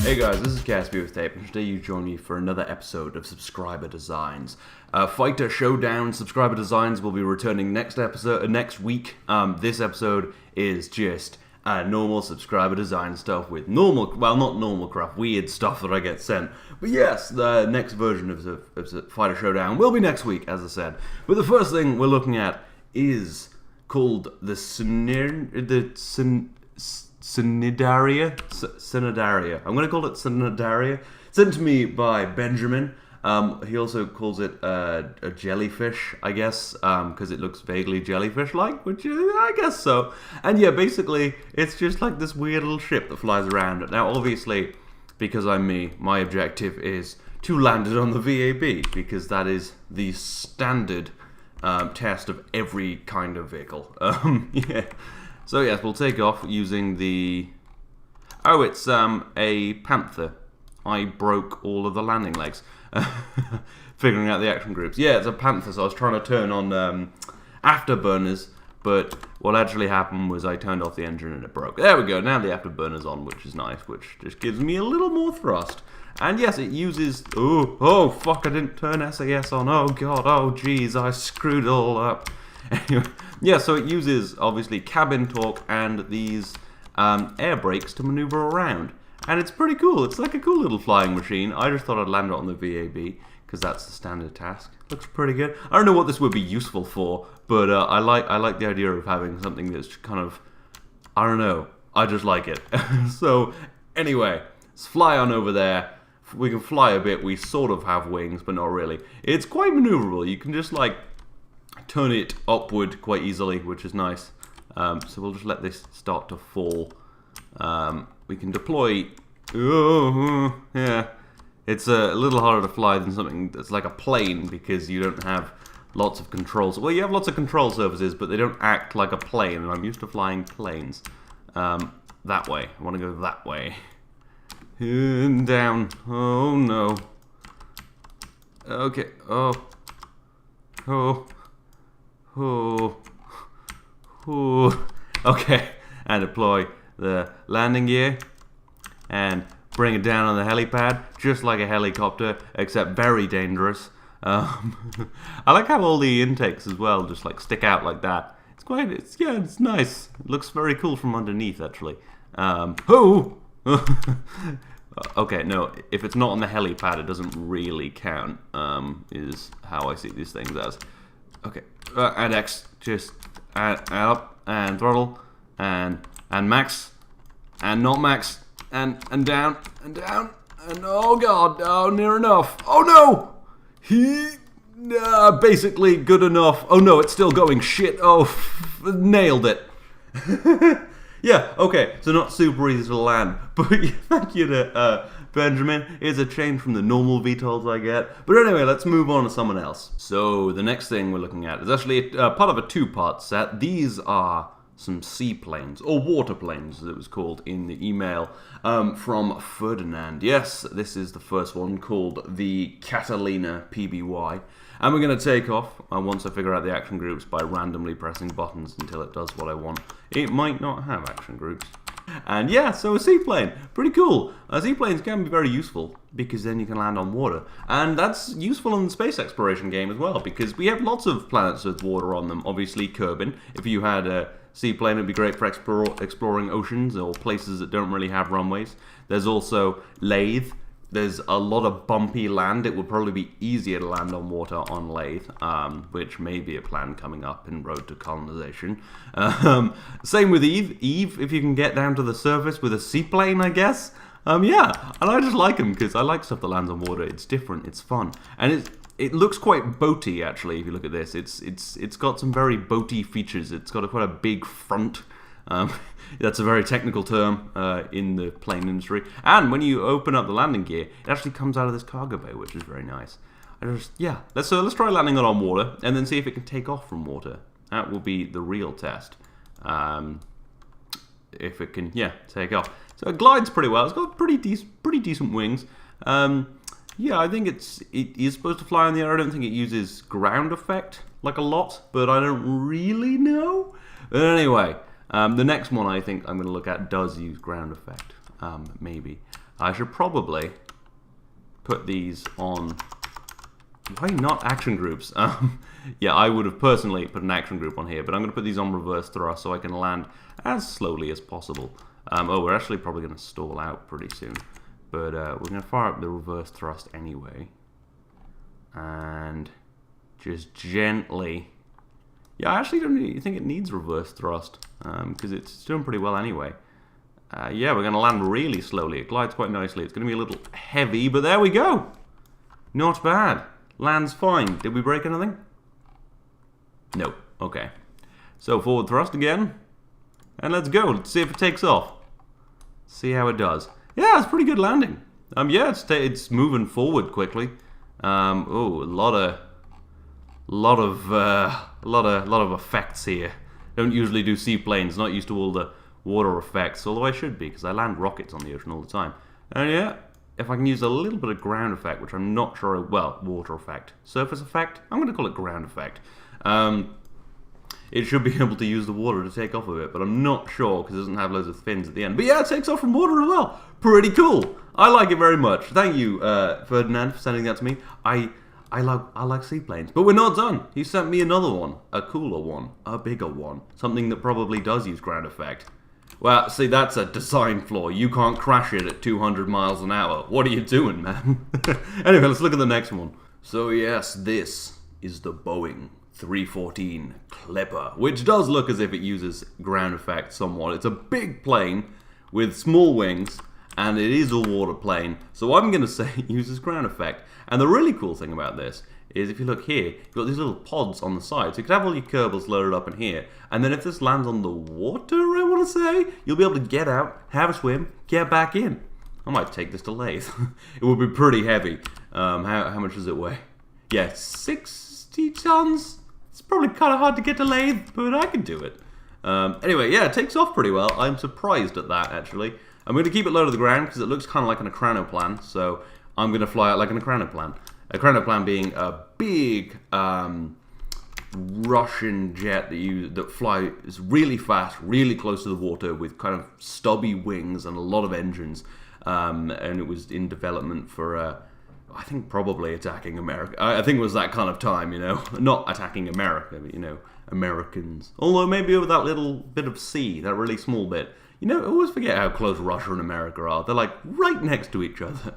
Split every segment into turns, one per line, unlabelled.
Hey guys, this is gamingwithtape, and today you join me for another episode of Subscriber Designs. Fighter Showdown Subscriber Designs will be returning next week. This episode is just normal subscriber design stuff with normal, well, not normal crap, weird stuff that I get sent. But yes, the next version of Fighter Showdown will be next week, as I said. But the first thing we're looking at is called the Synodaria. I'm going to call it Synodaria. Sent to me by Benjamin. He also calls it a jellyfish, I guess, because it looks vaguely jellyfish-like, which I guess so. And yeah, basically, it's just like this weird little ship that flies around. Now, obviously, because I'm me, my objective is to land it on the VAB, because that is the standard test of every kind of vehicle. Yeah. So yes, we'll take off using the... Oh, it's a panther. I broke all of the landing legs. Figuring out the action groups. Yeah, it's a panther, so I was trying to turn on afterburners, but what actually happened was I turned off the engine and it broke. There we go, now the afterburner's on, which is nice, which just gives me a little more thrust. And yes, it uses... Oh, fuck, I didn't turn SAS on. Oh, God, oh, jeez, I screwed it all up. Anyway, yeah, so it uses, obviously, cabin torque and these air brakes to maneuver around. And it's pretty cool. It's like a cool little flying machine. I just thought I'd land it on the VAB, because that's the standard task. Looks pretty good. I don't know what this would be useful for, but I like the idea of having something that's kind of... I don't know. I just like it. So, anyway, let's fly on over there. We can fly a bit. We sort of have wings, but not really. It's quite maneuverable. You can just, like... turn it upward quite easily, which is nice. So we'll just let this start to fall. We can deploy... yeah. It's a little harder to fly than something that's like a plane, because you don't have lots of controls. Well, you have lots of control surfaces, but they don't act like a plane, and I'm used to flying planes. That way. I want to go that way. And down. Oh, no. Okay. Oh. Okay, and deploy the landing gear and bring it down on the helipad, just like a helicopter, except very dangerous. I like how all the intakes as well just like stick out like that. It's nice. It looks very cool from underneath, actually. Okay, no, if it's not on the helipad, it doesn't really count, is how I see these things as. Okay, and X, just and up, and throttle, and max, and not max, and down, and oh god, oh, near enough, oh no! Basically good enough. Oh no, it's still going, shit, oh, nailed it. Yeah, okay, so not super easy to land, but thank you to Benjamin. It's a change from the normal VTOLs I get. But anyway, let's move on to someone else. So the next thing we're looking at is actually part of a two-part set. These are some seaplanes, or waterplanes, as it was called in the email from Ferdinand. Yes, this is the first one, called the Catalina PBY. And we're going to take off once I figure out the action groups by randomly pressing buttons until it does what I want. It might not have action groups. And yeah, so a seaplane, pretty cool. Seaplanes can be very useful, because then you can land on water. And that's useful in the space exploration game as well, because we have lots of planets with water on them. Obviously, Kerbal. If you had a seaplane, it'd be great for exploring oceans or places that don't really have runways. There's also Lathe. There's a lot of bumpy land. It would probably be easier to land on water on Lathe, which may be a plan coming up in Road to Colonization. Same with Eve. Eve, if you can get down to the surface with a seaplane, I guess. Yeah, and I just like them because I like stuff that lands on water. It's different, it's fun, and it looks quite boaty actually. If you look at this, it's got some very boaty features. It's got quite a big front. That's a very technical term in the plane industry. And when you open up the landing gear, it actually comes out of this cargo bay, which is very nice. Yeah, let's try landing it on water, and then see if it can take off from water. That will be the real test. If it can, yeah, take off. So it glides pretty well. It's got pretty decent wings. Yeah, I think it is supposed to fly in the air. I don't think it uses ground effect like a lot, but I don't really know. But anyway. The next one I think I'm going to look at does use ground effect, maybe. I should probably put these on... Why not action groups? Yeah, I would have personally put an action group on here, but I'm going to put these on reverse thrust so I can land as slowly as possible. Oh, we're actually probably going to stall out pretty soon. But we're going to fire up the reverse thrust anyway. And just gently... Yeah, I actually don't really think it needs reverse thrust, because it's doing pretty well anyway. Yeah, we're going to land really slowly. It glides quite nicely. It's going to be a little heavy, but there we go. Not bad. Lands fine. Did we break anything? No. Okay. So forward thrust again. And let's go. Let's see if it takes off. See how it does. Yeah, it's pretty good landing. Yeah, it's moving forward quickly. Oh, a lot of effects here. Don't usually do seaplanes. Not used to all the water effects, although I should be because I land rockets on the ocean all the time. And yeah, if I can use a little bit of ground effect, which I'm not sure. Well, water effect, surface effect. I'm going to call it ground effect. It should be able to use the water to take off of it, but I'm not sure because it doesn't have loads of fins at the end. But yeah, it takes off from water as well. Pretty cool. I like it very much. Thank you, Ferdinand, for sending that to me. I like seaplanes. But we're not done. He sent me another one. A cooler one. A bigger one. Something that probably does use ground effect. Well, see, that's a design flaw. You can't crash it at 200 miles an hour. What are you doing, man? Anyway, let's look at the next one. So yes, this is the Boeing 314 Clipper, which does look as if it uses ground effect somewhat. It's a big plane with small wings, and it is a water plane, so I'm going to say it uses ground effect. And the really cool thing about this is if you look here, you've got these little pods on the side, so you could have all your Kerbals loaded up in here, and then if this lands on the water, I want to say, you'll be able to get out, have a swim, get back in. I might take this to lathe. It would be pretty heavy. How much does it weigh? Yeah, 60 tons? It's probably kind of hard to get to lathe, but I can do it. Anyway, yeah, it takes off pretty well. I'm surprised at that, actually. I'm going to keep it low to the ground because it looks kind of like an Ekranoplan, so I'm going to fly out like an Ekranoplan. Ekranoplan being a big Russian jet that flies really fast, really close to the water with kind of stubby wings and a lot of engines. And it was in development for... I think probably attacking America. I think it was that kind of time, you know. Not attacking America, but, you know, Americans. Although maybe over that little bit of sea, that really small bit. You know, I always forget how close Russia and America are. They're like right next to each other.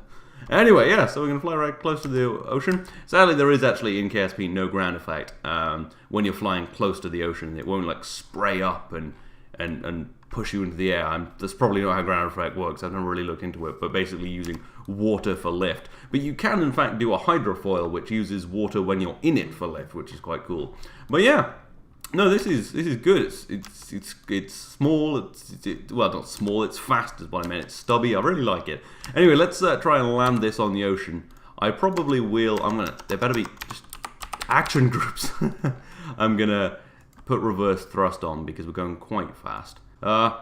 Anyway, yeah, so we're going to fly right close to the ocean. Sadly, there is actually in KSP no ground effect. When you're flying close to the ocean, it won't like spray up and push you into the air. That's probably not how ground effect works. I've never really looked into it, but basically using water for lift. But you can in fact do a hydrofoil which uses water when you're in it for lift, which is quite cool. But yeah, no, this is good. It's small. Well, not small. It's fast is what I meant. It's stubby. I really like it. Anyway, let's try and land this on the ocean. I probably will. There better be just action groups. I'm gonna put reverse thrust on because we're going quite fast. And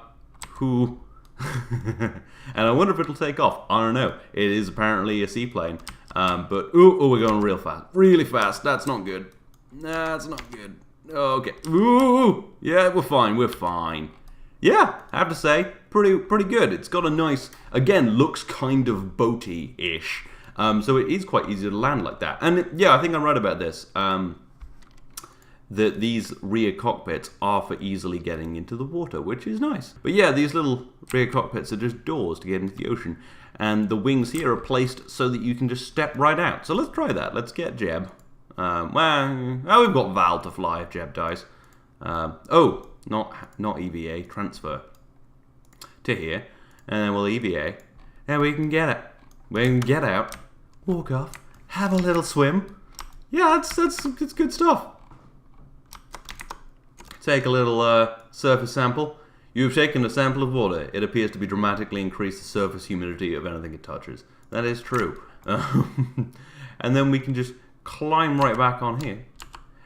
I wonder if it'll take off. I don't know. It is apparently a seaplane. But we're going real fast. Really fast. That's not good. That's not good. Okay. Ooh, yeah, we're fine. We're fine. Yeah, I have to say, pretty good. It's got a nice, again, looks kind of boaty-ish. So it is quite easy to land like that. And yeah, I think I'm right about this. That these rear cockpits are for easily getting into the water, which is nice. But yeah, these little rear cockpits are just doors to get into the ocean. And the wings here are placed so that you can just step right out. So let's try that. Let's get Jeb. We've got Val to fly if Jeb dies. Not EVA, transfer to here. And then we'll EVA. And we can get it. We can get out, walk off, have a little swim. Yeah, it's good stuff. Take a little surface sample. You've taken a sample of water. It appears to be dramatically increase the surface humidity of anything it touches. That is true. And then we can just climb right back on here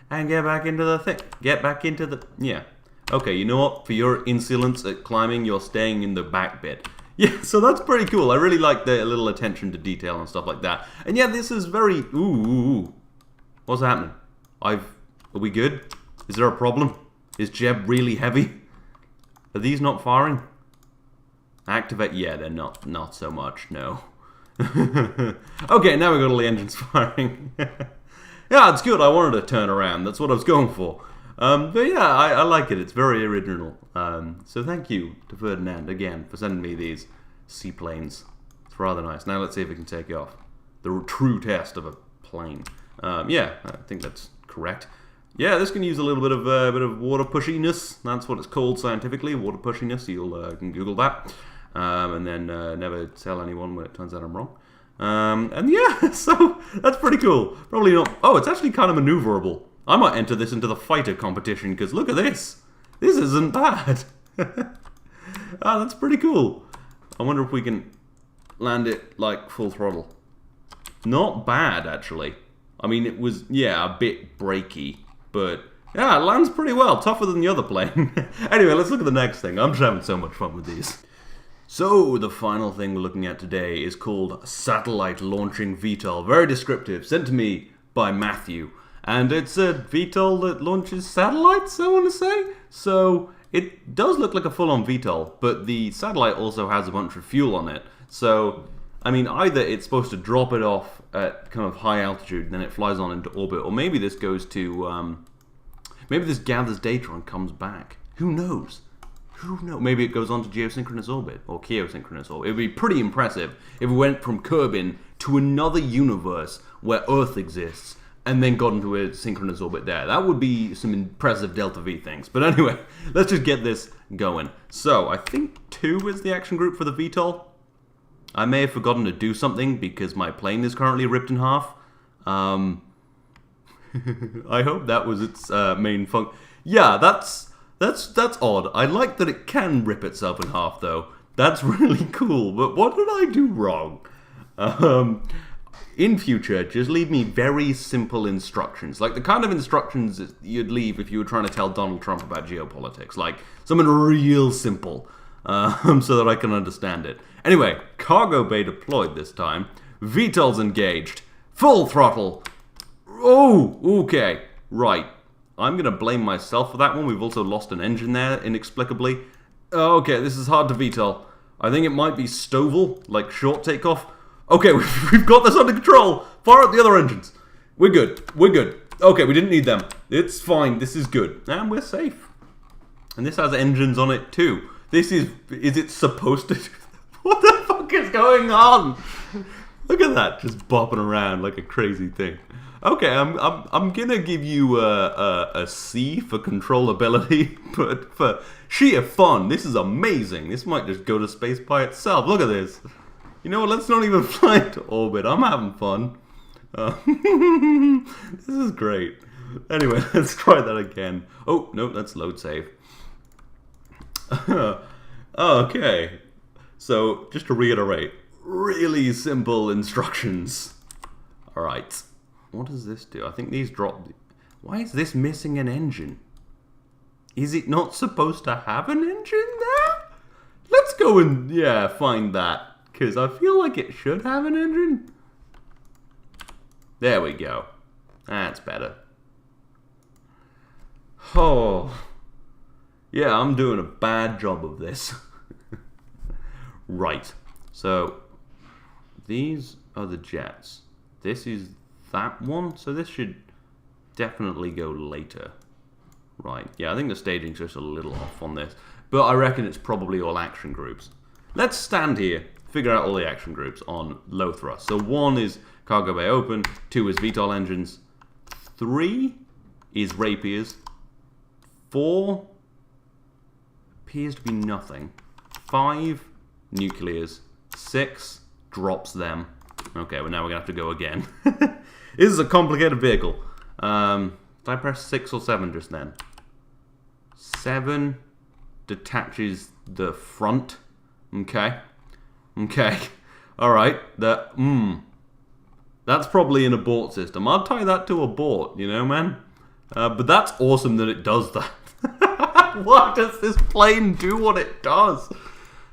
and get back into the thing. Get back into the... Yeah. Okay, you know what? For your insolence at climbing, you're staying in the back bit. Yeah, so that's pretty cool. I really like the little attention to detail and stuff like that. And yeah, this is very... Ooh. What's happening? Are we good? Is there a problem? Is Jeb really heavy? Are these not firing? Activate, yeah, they're not so much, no. Okay, now we've got all the engines firing. Yeah, it's good. I wanted to turn around. That's what I was going for. But yeah, I like it. It's very original. So thank you to Ferdinand again for sending me these seaplanes. It's rather nice. Now let's see if we can take off. The true test of a plane. Yeah, I think that's correct. Yeah, this can use a little bit of water pushiness. That's what it's called scientifically, water pushiness. You can Google that. And then never tell anyone when it turns out I'm wrong. And yeah, so that's pretty cool. Probably not. Oh, it's actually kind of maneuverable. I might enter this into the fighter competition because look at this. This isn't bad. Ah, that's pretty cool. I wonder if we can land it like full throttle. Not bad, actually. I mean, it was, yeah, a bit breaky, but yeah, it lands pretty well. Tougher than the other plane. Anyway, let's look at the next thing. I'm just having so much fun with these. So, the final thing we're looking at today is called Satellite Launching VTOL. Very descriptive, sent to me by Matthew. And it's a VTOL that launches satellites, I want to say. So, it does look like a full-on VTOL, but the satellite also has a bunch of fuel on it. So, I mean, either it's supposed to drop it off at kind of high altitude, and then it flies on into orbit, or maybe this goes to, maybe this gathers data and comes back. Who knows? Who knows? Maybe it goes on to geosynchronous orbit, or geosynchronous orbit. It would be pretty impressive if we went from Kerbin to another universe where Earth exists, and then got into a synchronous orbit there. That would be some impressive Delta V things. But anyway, let's just get this going. So, I think 2 is the action group for the VTOL. I may have forgotten to do something because my plane is currently ripped in half. I hope that was its main function. Yeah, that's odd. I like that it can rip itself in half, though. That's really cool. But what did I do wrong? In future, just leave me very simple instructions. Like the kind of instructions you'd leave if you were trying to tell Donald Trump about geopolitics. Like something real simple. So that I can understand it. Anyway, cargo bay deployed this time. VTOL's engaged. Full throttle. Oh, okay. Right. I'm going to blame myself for that one. We've also lost an engine there, inexplicably. Okay, this is hard to VTOL. I think it might be Stovall, like short takeoff. Okay, we've got this under control. Fire up the other engines. We're good. We're good. Okay, we didn't need them. It's fine. This is good. And we're safe. And this has engines on it too. This is it supposed to... What the fuck is going on? Look at that, just bopping around like a crazy thing. Okay, I'm gonna give you a C for controllability, but for sheer fun, this is amazing. This might just go to space by itself. Look at this. You know what? Let's not even fly into orbit. I'm having fun. This is great. Anyway, let's try that again. Oh no, that's load save. Okay. So, just to reiterate, really simple instructions. Alright. What does this do? I think these drop... Why is this missing an engine? Is it not supposed to have an engine there? Let's go and, yeah, find that. Because I feel like it should have an engine. There we go. That's better. Oh. Yeah, I'm doing a bad job of this. Right. So, these are the jets. This is that one. So this should definitely go later. Right. Yeah, I think the staging's just a little off on this. But I reckon it's probably all action groups. Let's stand here, figure out all the action groups on low thrust. So 1 is cargo bay open. 2 is VTOL engines. 3 is rapiers. 4 appears to be nothing. 5 nuclears. 6 drops them. Okay, well now we're gonna have to go again. This is a complicated vehicle. Did I press 6 or 7 just then? 7 detaches the front. Okay. Okay. Alright. That's probably an abort system. I'll tie that to abort, you know, man? But that's awesome that it does that. Why does this plane do what it does?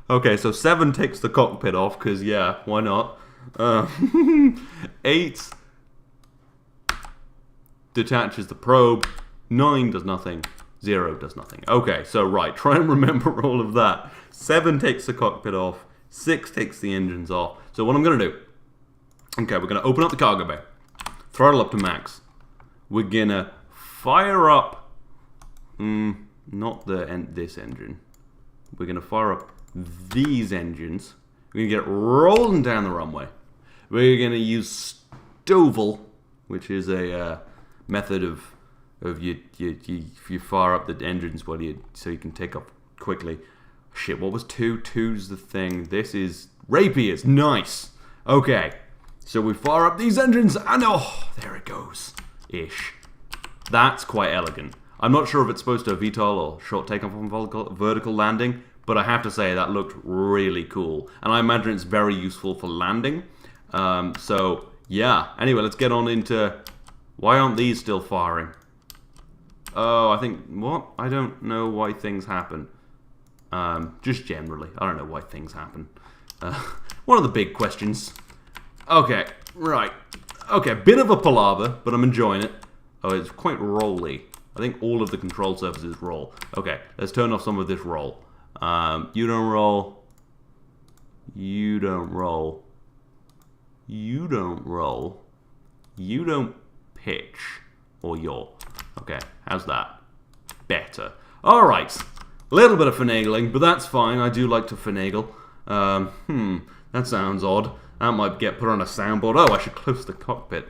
Okay, so 7 takes the cockpit off, because, yeah, why not? 8 detaches the probe. 9 does nothing. 0 does nothing. Okay, so right, try and remember all of that. 7 takes the cockpit off. 6 takes the engines off. So what I'm going to do, okay, we're going to open up the cargo bay. Throttle up to max. We're going to fire up, not this engine. We're going to fire up these engines. We're going to get it rolling down the runway. We're going to use stoval, which is a method of you fire up the engines so you can take off quickly. Shit, what was 2? 2's the thing. This is rapiers. Nice. Okay, so we fire up these engines, and oh, there it goes. Ish. That's quite elegant. I'm not sure if it's supposed to VTOL or short takeoff on vertical landing, but I have to say that looked really cool, and I imagine it's very useful for landing. So yeah. Anyway, let's get on into. Why aren't these still firing? Oh, I think what? I don't know why things happen. Just generally, I don't know why things happen. One of the big questions. Okay, right. Okay, bit of a palaver, but I'm enjoying it. Oh, it's quite rolly. I think all of the control surfaces roll. Okay, let's turn off some of this roll. You don't roll. You don't roll. You don't roll. You don't pitch. Or yaw. Okay, how's that? Better. Alright. A little bit of finagling, but that's fine. I do like to finagle. That sounds odd. That might get put on a soundboard. Oh, I should close the cockpit.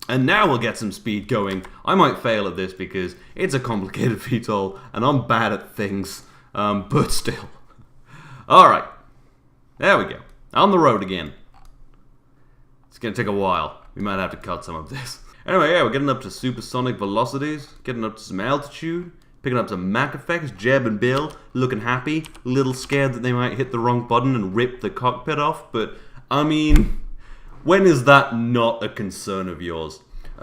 And now we'll get some speed going. I might fail at this because it's a complicated VTOL, and I'm bad at things. But still. Alright. There we go. On the road again. It's going to take a while. We might have to cut some of this. Anyway, yeah, we're getting up to supersonic velocities. Getting up to some altitude. Picking up some Mach effects. Jeb and Bill looking happy. A little scared that they might hit the wrong button and rip the cockpit off. But, I mean, when is that not a concern of yours?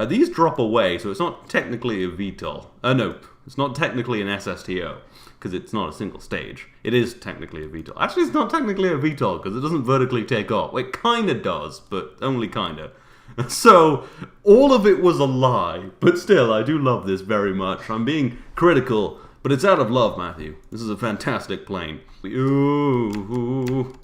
These drop away, so it's not technically a VTOL. No, it's not technically an SSTO. Because it's not a single stage. It is technically a VTOL. Actually, it's not technically a VTOL because it doesn't vertically take off. Well, it kind of does, but only kind of. So, all of it was a lie. But still, I do love this very much. I'm being critical, but it's out of love, Matthew. This is a fantastic plane. Ooh.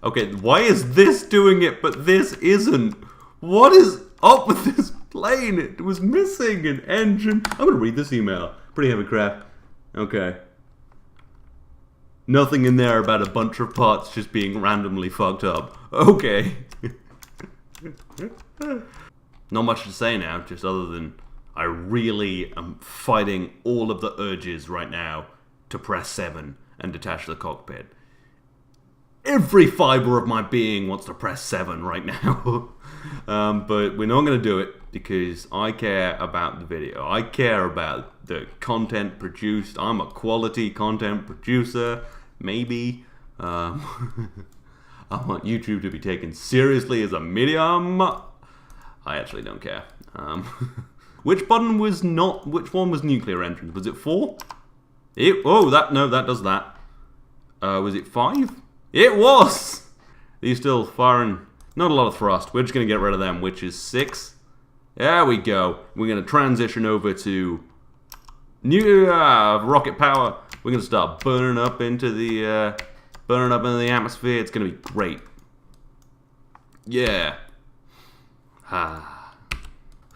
Okay, why is this doing it, but this isn't? What is up with this plane? It was missing an engine. I'm going to read this email. Pretty heavy crap. Okay. Nothing in there about a bunch of parts just being randomly fucked up. Okay. Not much to say now, just other than I really am fighting all of the urges right now to press 7 and detach the cockpit. Every fiber of my being wants to press 7 right now. But we're not going to do it because I care about the video. I care about the content produced. I'm a quality content producer, maybe. I want YouTube to be taken seriously as a medium. I actually don't care. Which button was not? Which one was nuclear engine? Was it 4? That does that. Was it 5? It was! These still firing. Not a lot of thrust. We're just going to get rid of them, which is 6. There we go. We're going to transition over to new rocket power. We're going to start burning up into the atmosphere. It's going to be great. Yeah.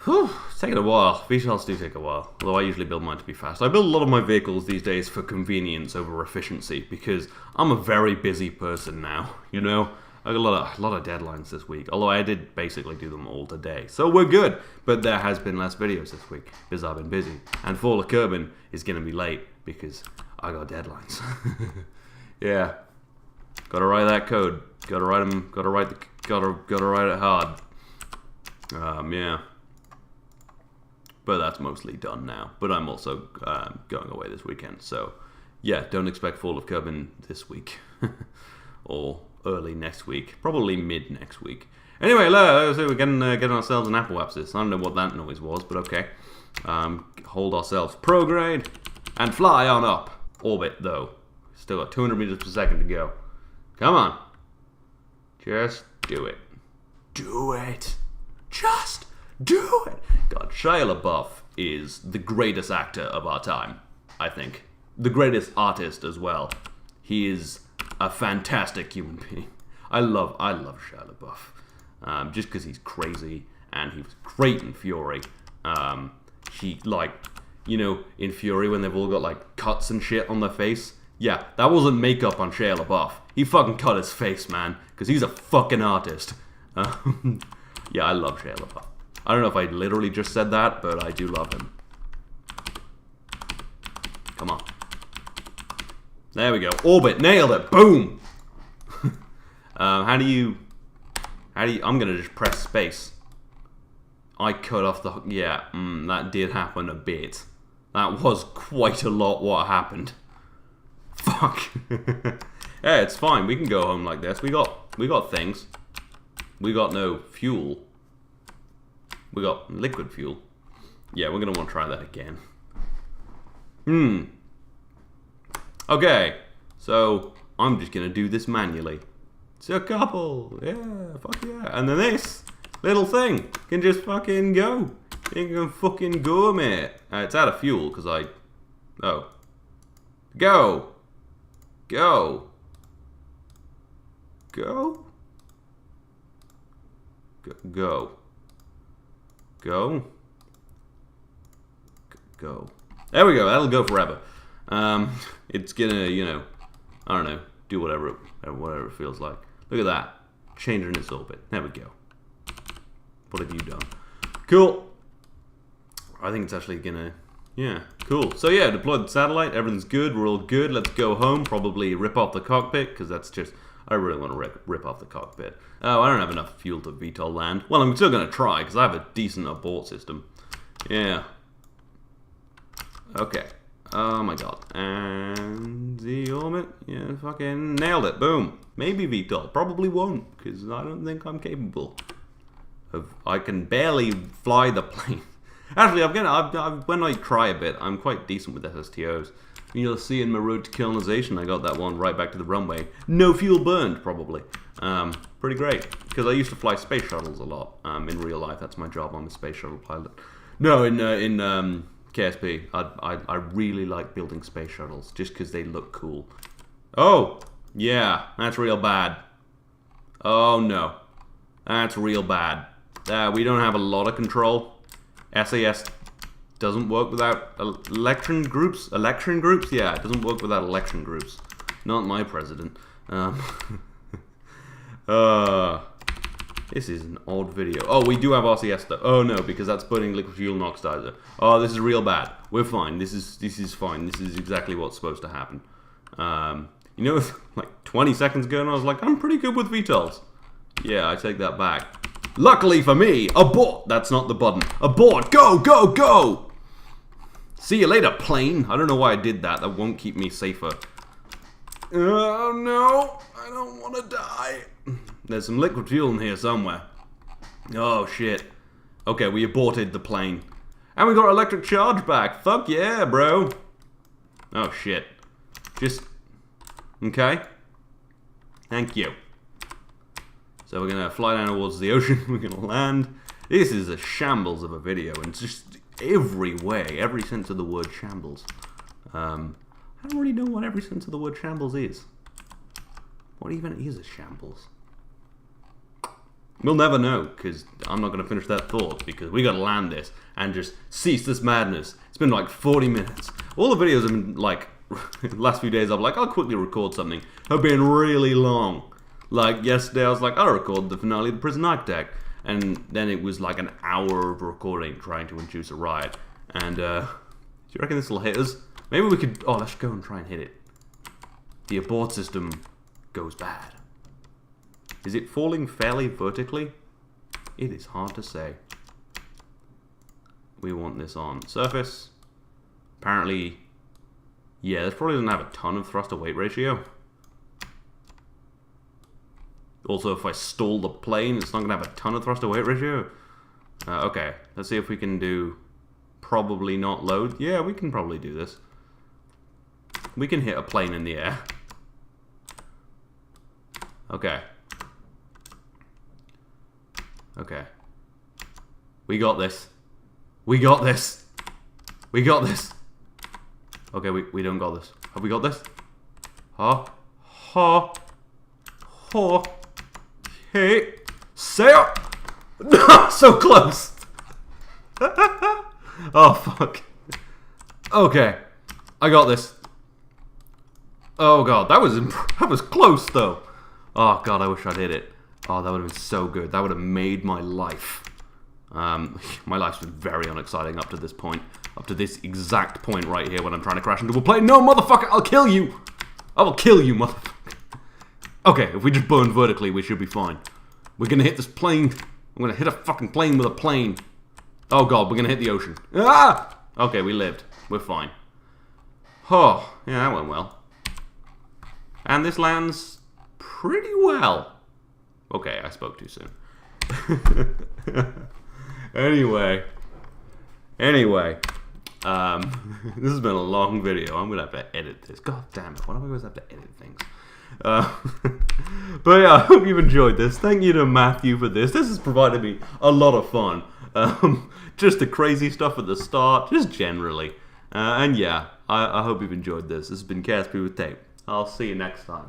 Whew, it's taking a while. VTOLs do take a while. Although I usually build mine to be fast. I build a lot of my vehicles these days for convenience over efficiency because I'm a very busy person now. You know, I got a lot of deadlines this week. Although I did basically do them all today, so we're good. But there has been less videos this week because I've been busy. And Fall of Kerbal is gonna be late because I got deadlines. Yeah, gotta write that code. Gotta write them. Gotta write it hard. Yeah. But that's mostly done now. But I'm also going away this weekend. So, yeah, don't expect Fall of Kerbal this week. Or early next week. Probably mid next week. Anyway, so we're getting ourselves an apoapsis. I don't know what that noise was, but okay. Hold ourselves prograde. And fly on up. Orbit, though. Still got 200 meters per second to go. Come on. Just do it. Do it. Just do it. God, Shia LaBeouf. is the greatest actor of our time, I think. The greatest artist as well. He is a fantastic human being. I love Shia LaBeouf. Just because he's crazy, and he was great in Fury. He, like, you know, in Fury when they've all got, like, cuts and shit on their face. Yeah, that wasn't makeup on Shia LaBeouf. He fucking cut his face, man, because he's a fucking artist. Yeah, I love Shia LaBeouf. I don't know if I literally just said that, but I do love him. Come on. There we go. Orbit, nailed it. Boom. How do you? I'm gonna just press space. I cut off the. Yeah, that did happen a bit. That was quite a lot. What happened? Fuck. Yeah, it's fine. We can go home like this. We got things. We got no fuel. We got liquid fuel. Yeah, we're gonna want to try that again. Okay, so I'm just gonna do this manually. It's a couple, yeah, fuck yeah. And then this little thing can just fucking go. It can fucking go, mate. It's out of fuel because oh. Go. Go. Go. Go. Go. Go. There we go. That'll go forever. It's gonna, you know, I don't know, do whatever it feels like. Look at that. Changing its orbit. There we go. What have you done? Cool. I think it's actually gonna, yeah, cool. So yeah, deployed the satellite. Everything's good. We're all good. Let's go home. Probably rip off the cockpit because that's just, I really want to rip off the cockpit. Oh, I don't have enough fuel to VTOL land. Well, I'm still gonna try because I have a decent abort system. Yeah. Okay. Oh my god. And the orbit. Yeah, fucking nailed it. Boom. Maybe VTOL. Probably won't, because I don't think I'm capable of. I can barely fly the plane. Actually, when I try a bit, I'm quite decent with SSTOs. You'll see in my road to colonization, I got that one right back to the runway. No fuel burned, probably. Pretty great. Because I used to fly space shuttles a lot. In real life, that's my job. I'm a space shuttle pilot. No, in KSP, I really like building space shuttles just because they look cool. Oh, yeah, that's real bad. Oh no, that's real bad. We don't have a lot of control. SAS doesn't work without election groups. Election groups? Yeah, it doesn't work without election groups. Not my president. This is an odd video. Oh, we do have RCS though. Oh no, because that's burning liquid fuel and oxidizer. Oh, this is real bad. We're fine. This is fine. This is exactly what's supposed to happen. You know, like 20 seconds ago, and I was like, I'm pretty good with VTOLs. Yeah, I take that back. Luckily for me, abort. That's not the button. Abort. Go, go, go. See you later, plane. I don't know why I did that. That won't keep me safer. Oh no, I don't want to die. There's some liquid fuel in here somewhere. Oh shit. Okay, we aborted the plane. And we got electric charge back. Fuck yeah, bro. Oh shit. Just... Okay. Thank you. So we're gonna fly down towards the ocean. We're gonna land. This is a shambles of a video. And just every way. Every sense of the word shambles. I don't really know what every sense of the word shambles is. What even is a shambles? We'll never know, because I'm not going to finish that thought, because we got to land this and just cease this madness. It's been like 40 minutes. All the videos have been like, the last few days I'm like, I'll quickly record something, have been really long. Like yesterday I was like, I'll record the finale of The Prison Architect. And then it was like an hour of recording trying to induce a riot. And, do you reckon this will hit us? Maybe we could, oh, let's go and try and hit it. The abort system goes bad. Is it falling fairly vertically? It is hard to say. We want this on surface. Apparently, yeah, this probably doesn't have a ton of thrust to weight ratio. Also, if I stall the plane, it's not going to have a ton of thrust to weight ratio. Okay, let's see if we can do probably not load. Yeah, we can probably do this. We can hit a plane in the air. Okay. Okay. We got this. We got this. We got this. Okay, we don't got this. Have we got this? Ha. Ha. Ha. Hey. Sail. So close. Oh, fuck. Okay. I got this. Oh, God. That was close, though. Oh, God. I wish I'd hit it. Oh, that would have been so good. That would have made my life. My life's been very unexciting up to this point. Up to this exact point right here when I'm trying to crash into a plane. No, motherfucker! I'll kill you! I will kill you, motherfucker. Okay, if we just burn vertically, we should be fine. We're gonna hit this plane. I'm gonna hit a fucking plane with a plane. Oh, God. We're gonna hit the ocean. Ah! Okay, we lived. We're fine. Oh, yeah, that went well. And this lands pretty well. Okay, I spoke too soon. Anyway, this has been a long video. I'm gonna have to edit this. God damn it! Why do I always have to edit things? But yeah, I hope you've enjoyed this. Thank you to Matthew for this. This has provided me a lot of fun. Just the crazy stuff at the start, just generally. And yeah, I hope you've enjoyed this. This has been KSP with Tape. I'll see you next time.